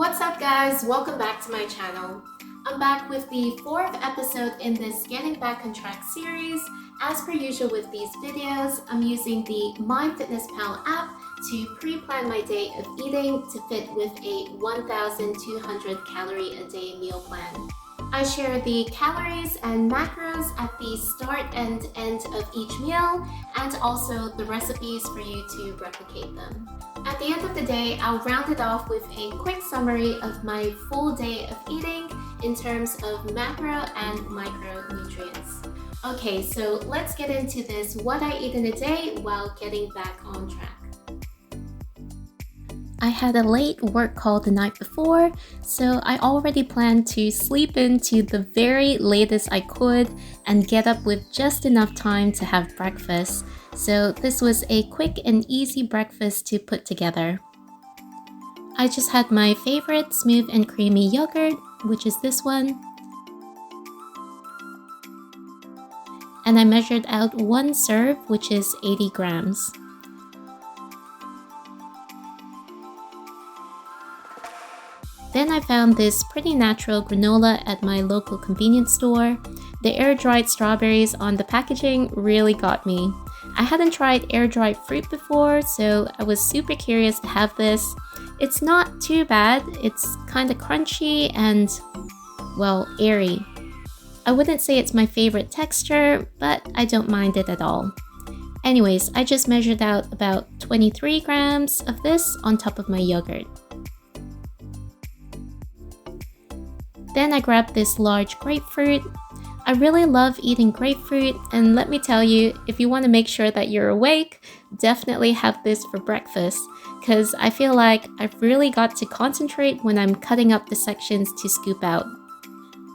What's up guys, welcome back to my channel. I'm back with the 4th episode in this Getting Back on Track series. As per usual with these videos, I'm using the MyFitnessPal app to pre-plan my day of eating to fit with a 1,200 calorie a day meal plan. I share the calories and macros at the start and end of each meal, and also the recipes for you to replicate them. At the end of the day, I'll round it off with a quick summary of my full day of eating in terms of macro and micronutrients. Okay, so let's get into this what I eat in a day while getting back on track. I had a late work call the night before, so I already planned to sleep into the very latest I could and get up with just enough time to have breakfast. So this was a quick and easy breakfast to put together. I just had my favorite smooth and creamy yogurt, which is this one. And I measured out one serve, which is 80 grams. Then I found this pretty natural granola at my local convenience store. The air-dried strawberries on the packaging really got me. I hadn't tried air-dried fruit before, so I was super curious to have this. It's not too bad, it's kind of crunchy and, well, airy. I wouldn't say it's my favorite texture, but I don't mind it at all. Anyways, I just measured out about 23 grams of this on top of my yogurt. Then I grabbed this large grapefruit. I really love eating grapefruit, and let me tell you, if you want to make sure that you're awake, definitely have this for breakfast, because I feel like I've really got to concentrate when I'm cutting up the sections to scoop out.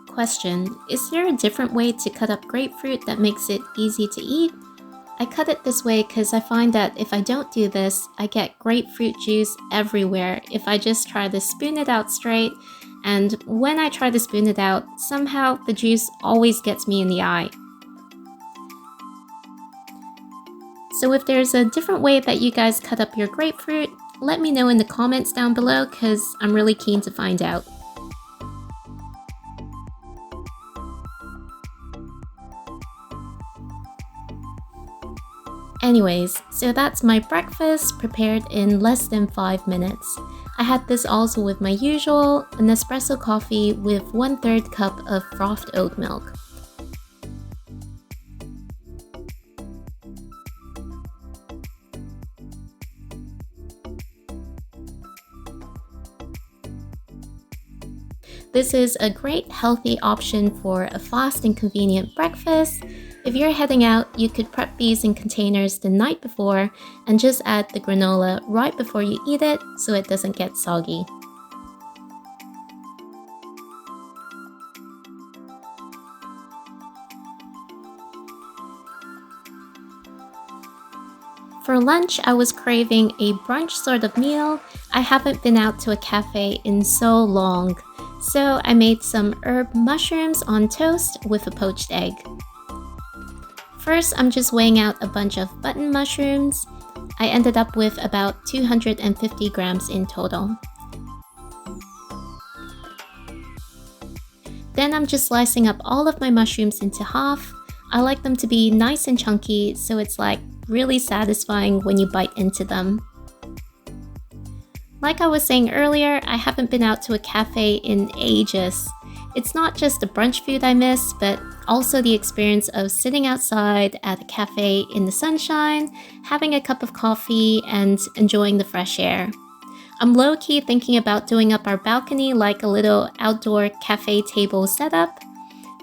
Question: is there a different way to cut up grapefruit that makes it easy to eat? I cut it this way because I find that if I don't do this, I get grapefruit juice everywhere if I just try to spoon it out straight. And when I try to spoon it out, somehow the juice always gets me in the eye. So if there's a different way that you guys cut up your grapefruit, let me know in the comments down below because I'm really keen to find out. Anyways, so that's my breakfast prepared in less than 5 minutes. I had this also with my usual, an espresso coffee with 1/3 cup of frothed oat milk. This is a great healthy option for a fast and convenient breakfast. If you're heading out, you could prep these in containers the night before and just add the granola right before you eat it so it doesn't get soggy. For lunch, I was craving a brunch sort of meal. I haven't been out to a cafe in so long, so I made some herb mushrooms on toast with a poached egg. First, I'm just weighing out a bunch of button mushrooms. I ended up with about 250 grams in total. Then I'm just slicing up all of my mushrooms into half. I like them to be nice and chunky, so it's like really satisfying when you bite into them. Like I was saying earlier, I haven't been out to a cafe in ages. It's not just the brunch food I miss, but also the experience of sitting outside at a cafe in the sunshine, having a cup of coffee, and enjoying the fresh air. I'm low-key thinking about doing up our balcony like a little outdoor cafe table setup.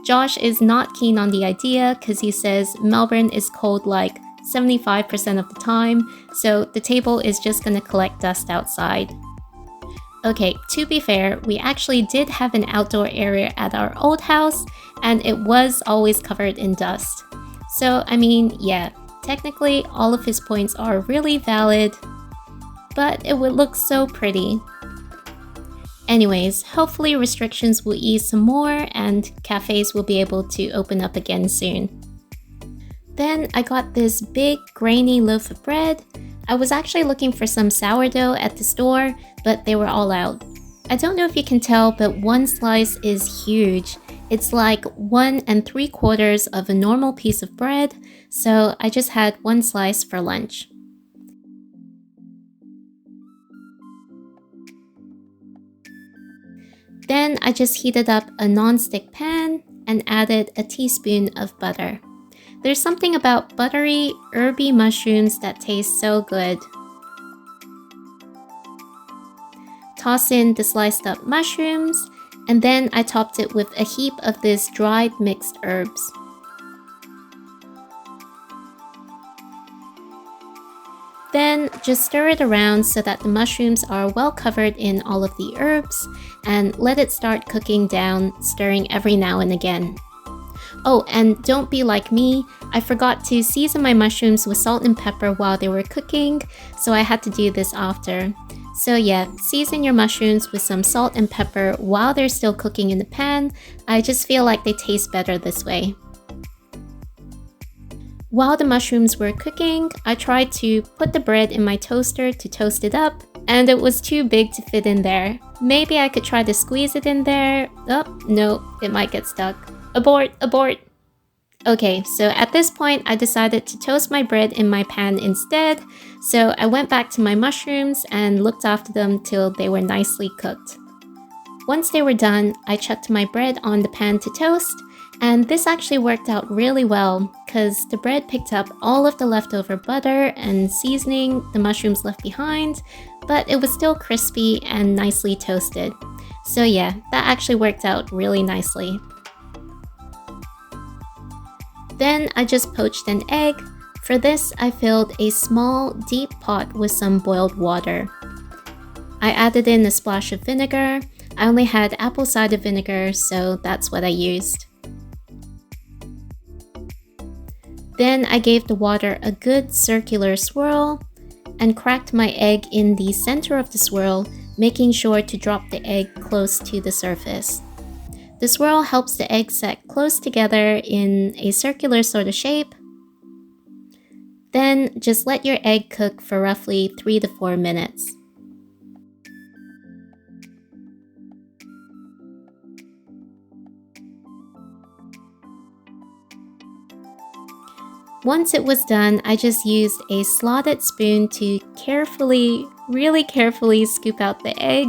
Josh is not keen on the idea because he says Melbourne is cold like 75% of the time, so the table is just gonna collect dust outside. Okay, to be fair, we actually did have an outdoor area at our old house, and it was always covered in dust. So, I mean, yeah, technically all of his points are really valid, but it would look so pretty. Anyways, hopefully restrictions will ease some more and cafes will be able to open up again soon. Then I got this big grainy loaf of bread. I was actually looking for some sourdough at the store, but they were all out. I don't know if you can tell, but one slice is huge. It's like 1 3/4 of a normal piece of bread, so I just had one slice for lunch. Then I just heated up a non-stick pan and added a teaspoon of butter. There's something about buttery, herby mushrooms that taste so good. Toss in the sliced up mushrooms, and then I topped it with a heap of this dried mixed herbs. Then just stir it around so that the mushrooms are well covered in all of the herbs, and let it start cooking down, stirring every now and again. Oh, and don't be like me, I forgot to season my mushrooms with salt and pepper while they were cooking, so I had to do this after. So yeah, season your mushrooms with some salt and pepper while they're still cooking in the pan. I just feel like they taste better this way. While the mushrooms were cooking, I tried to put the bread in my toaster to toast it up, and it was too big to fit in there. Maybe I could try to squeeze it in there. Oh, no, it might get stuck. Abort, abort! Okay, so at this point, I decided to toast my bread in my pan instead, so I went back to my mushrooms and looked after them till they were nicely cooked. Once they were done, I chucked my bread on the pan to toast, and this actually worked out really well because the bread picked up all of the leftover butter and seasoning the mushrooms left behind, but it was still crispy and nicely toasted. So yeah, that actually worked out really nicely. Then I just poached an egg. For this, I filled a small, deep pot with some boiled water. I added in a splash of vinegar. I only had apple cider vinegar, so that's what I used. Then I gave the water a good circular swirl and cracked my egg in the center of the swirl, making sure to drop the egg close to the surface. The swirl helps the egg set close together in a circular sort of shape. Then just let your egg cook for roughly 3 to 4 minutes. Once it was done, I just used a slotted spoon to carefully, really carefully scoop out the egg.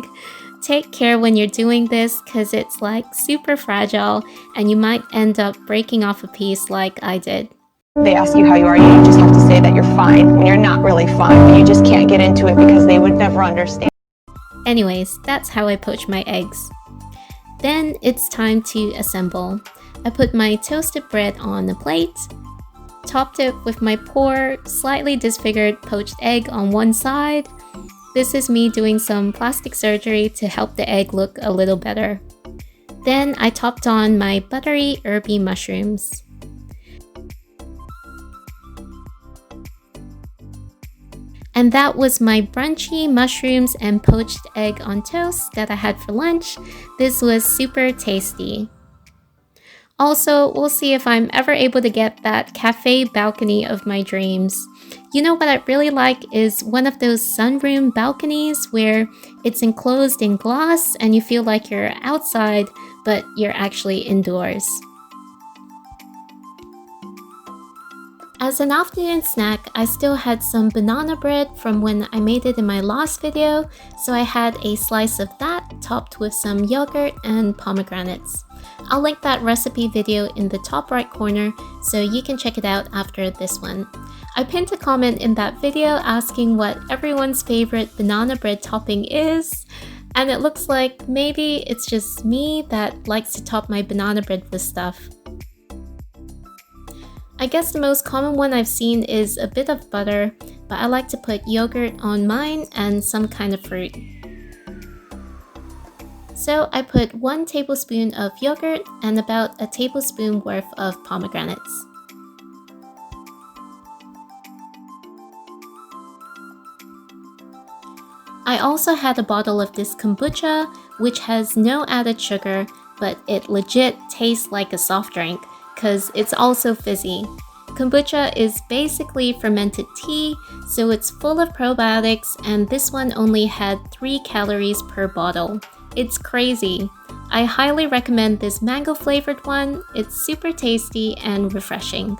Take care when you're doing this because it's like super fragile and you might end up breaking off a piece like I did. They ask you how you are, you just have to say that you're fine when you're not really fine, but you just can't get into it because they would never understand. Anyways, that's how I poach my eggs. Then it's time to assemble. I put my toasted bread on a plate, topped it with my poor, slightly disfigured poached egg on one side. This is me doing some plastic surgery to help the egg look a little better. Then I topped on my buttery, herby mushrooms. And that was my brunchy mushrooms and poached egg on toast that I had for lunch. This was super tasty. Also, we'll see if I'm ever able to get that cafe balcony of my dreams. You know what I'd really like is one of those sunroom balconies where it's enclosed in glass and you feel like you're outside, but you're actually indoors. As an afternoon snack, I still had some banana bread from when I made it in my last video, so I had a slice of that topped with some yogurt and pomegranates. I'll link that recipe video in the top right corner so you can check it out after this one. I pinned a comment in that video asking what everyone's favorite banana bread topping is, and it looks like maybe it's just me that likes to top my banana bread with stuff. I guess the most common one I've seen is a bit of butter, but I like to put yogurt on mine and some kind of fruit. So I put 1 tablespoon of yogurt and about a tablespoon worth of pomegranates. I also had a bottle of this kombucha, which has no added sugar, but it legit tastes like a soft drink, because it's also fizzy. Kombucha is basically fermented tea, so it's full of probiotics, and this one only had 3 calories per bottle. It's crazy. I highly recommend this mango flavored one. It's super tasty and refreshing.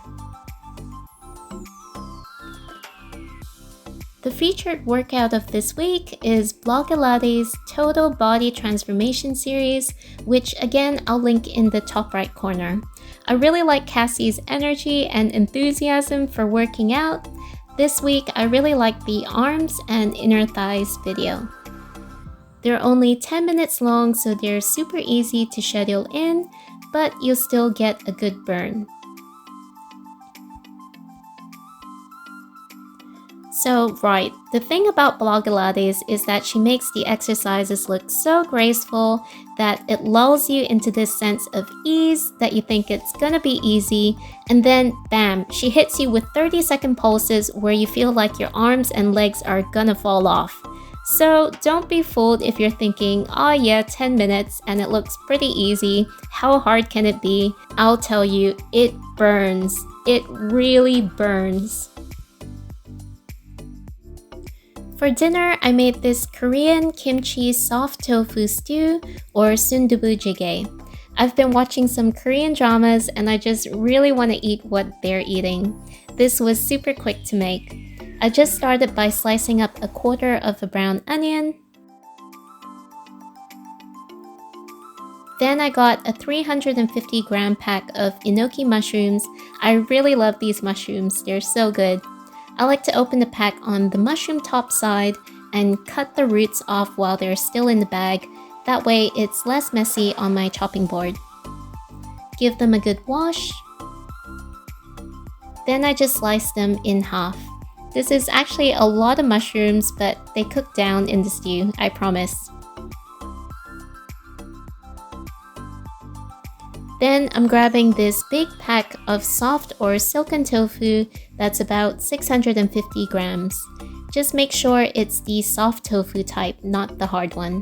The featured workout of this week is Blogilate's Total Body Transformation Series, which again I'll link in the top right corner. I really like Cassie's energy and enthusiasm for working out. This week I really like the arms and inner thighs video. They're only 10 minutes long, so they're super easy to schedule in, but you'll still get a good burn. So right, the thing about Blogilates is that she makes the exercises look so graceful that it lulls you into this sense of ease that you think it's gonna be easy, and then bam, she hits you with 30-second pulses where you feel like your arms and legs are gonna fall off. So don't be fooled if you're thinking, oh yeah, 10 minutes and it looks pretty easy, how hard can it be? I'll tell you, it burns. It really burns. For dinner, I made this Korean kimchi soft tofu stew, or sundubu jjigae. I've been watching some Korean dramas and I just really want to eat what they're eating. This was super quick to make. I just started by slicing up a quarter of a brown onion. Then I got a 350 gram pack of enoki mushrooms. I really love these mushrooms, they're so good. I like to open the pack on the mushroom top side and cut the roots off while they're still in the bag. That way it's less messy on my chopping board. Give them a good wash. Then I just slice them in half. This is actually a lot of mushrooms, but they cook down in the stew, I promise. Then I'm grabbing this big pack of soft or silken tofu that's about 650 grams. Just make sure it's the soft tofu type, not the hard one.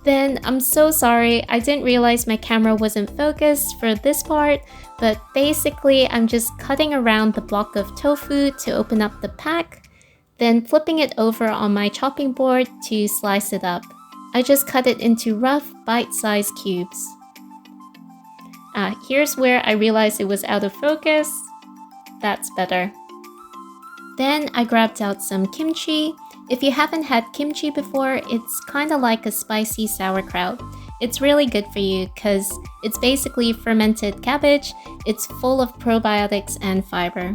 Then I'm so sorry, I didn't realize my camera wasn't focused for this part, but basically I'm just cutting around the block of tofu to open up the pack, then flipping it over on my chopping board to slice it up. I just cut it into rough, bite-sized cubes. Here's where I realized it was out of focus. That's better. Then I grabbed out some kimchi. If you haven't had kimchi before, it's kind of like a spicy sauerkraut. It's really good for you because it's basically fermented cabbage. It's full of probiotics and fiber.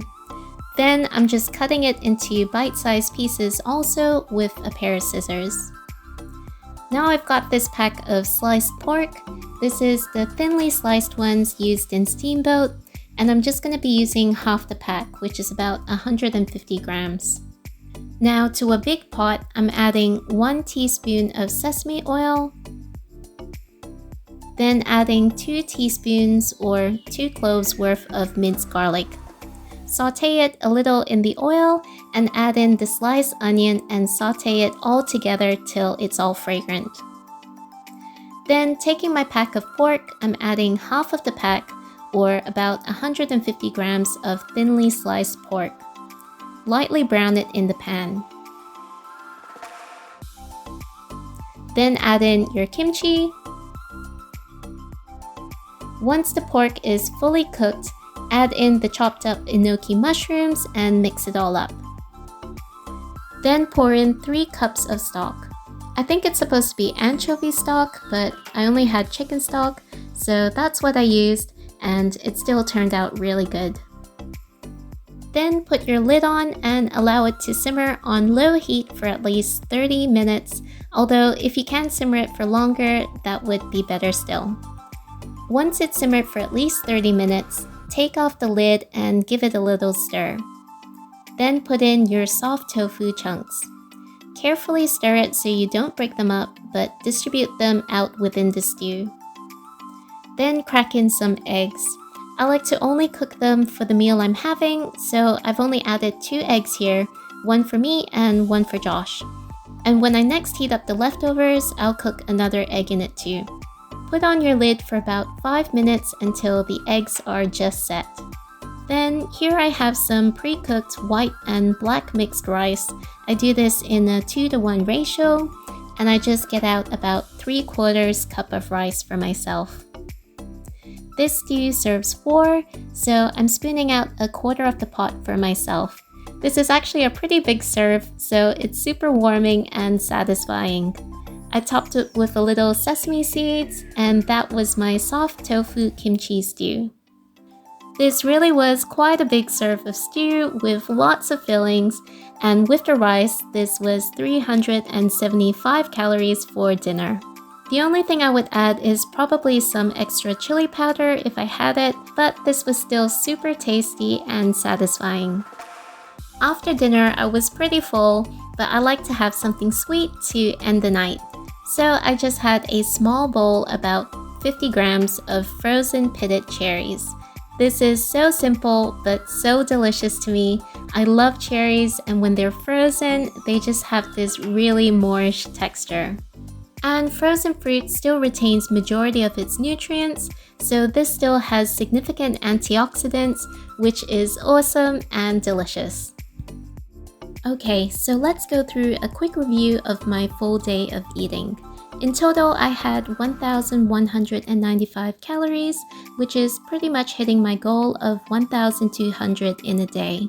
Then I'm just cutting it into bite-sized pieces also with a pair of scissors. Now I've got this pack of sliced pork. This is the thinly sliced ones used in Steamboat, and I'm just going to be using half the pack, which is about 150 grams. Now to a big pot, I'm adding 1 teaspoon of sesame oil, then adding 2 teaspoons or 2 cloves worth of minced garlic. Saute it a little in the oil and add in the sliced onion and saute it all together till it's all fragrant. Then taking my pack of pork, I'm adding half of the pack, or about 150 grams of thinly sliced pork. Lightly brown it in the pan. Then add in your kimchi. Once the pork is fully cooked, add in the chopped up enoki mushrooms and mix it all up. Then pour in 3 cups of stock. I think it's supposed to be anchovy stock, but I only had chicken stock, so that's what I used, and it still turned out really good. Then put your lid on and allow it to simmer on low heat for at least 30 minutes, although if you can simmer it for longer, that would be better still. Once it's simmered for at least 30 minutes, take off the lid and give it a little stir. Then put in your soft tofu chunks. Carefully stir it so you don't break them up, but distribute them out within the stew. Then crack in some eggs. I like to only cook them for the meal I'm having, so I've only added 2 eggs here, 1 for me and 1 for Josh. And when I next heat up the leftovers, I'll cook another egg in it too. Put on your lid for about 5 minutes until the eggs are just set. Then here I have some pre-cooked white and black mixed rice. I do this in a 2-to-1 ratio. and I just get out about 3/4 cup of rice for myself. This stew serves 4, so I'm spooning out 1/4 of the pot for myself. This is actually a pretty big serve, so it's super warming and satisfying. I topped it with a little sesame seeds, and that was my soft tofu kimchi stew. This really was quite a big serve of stew with lots of fillings, and with the rice, this was 375 calories for dinner. The only thing I would add is probably some extra chili powder if I had it, but this was still super tasty and satisfying. After dinner, I was pretty full, but I like to have something sweet to end the night. So I just had a small bowl about 50 grams of frozen pitted cherries. This is so simple, but so delicious to me. I love cherries, and when they're frozen, they just have this really moorish texture. And frozen fruit still retains majority of its nutrients, so this still has significant antioxidants, which is awesome and delicious. Okay, so let's go through a quick review of my full day of eating. In total, I had 1,195 calories, which is pretty much hitting my goal of 1,200 in a day.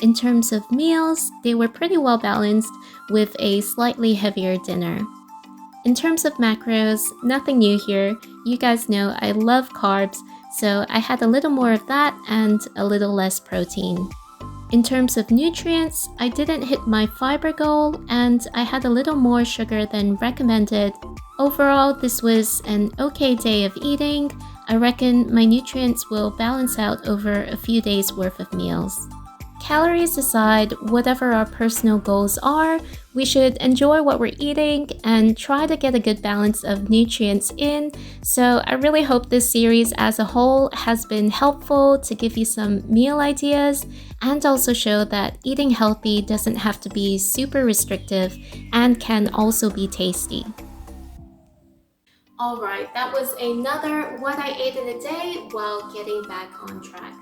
In terms of meals, they were pretty well balanced with a slightly heavier dinner. In terms of macros, nothing new here. You guys know I love carbs, so I had a little more of that and a little less protein. In terms of nutrients, I didn't hit my fiber goal and I had a little more sugar than recommended. Overall, this was an okay day of eating. I reckon my nutrients will balance out over a few days worth of meals. Calories aside, whatever our personal goals are, we should enjoy what we're eating and try to get a good balance of nutrients in. So I really hope this series as a whole has been helpful to give you some meal ideas and also show that eating healthy doesn't have to be super restrictive and can also be tasty. Alright, that was another what I ate in a day while getting back on track.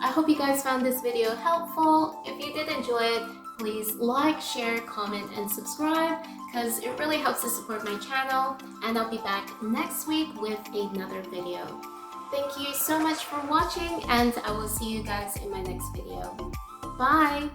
I hope you guys found this video helpful. If you did enjoy it, please like, share, comment, and subscribe because it really helps to support my channel, and I'll be back next week with another video. Thank you so much for watching, and I will see you guys in my next video. Bye!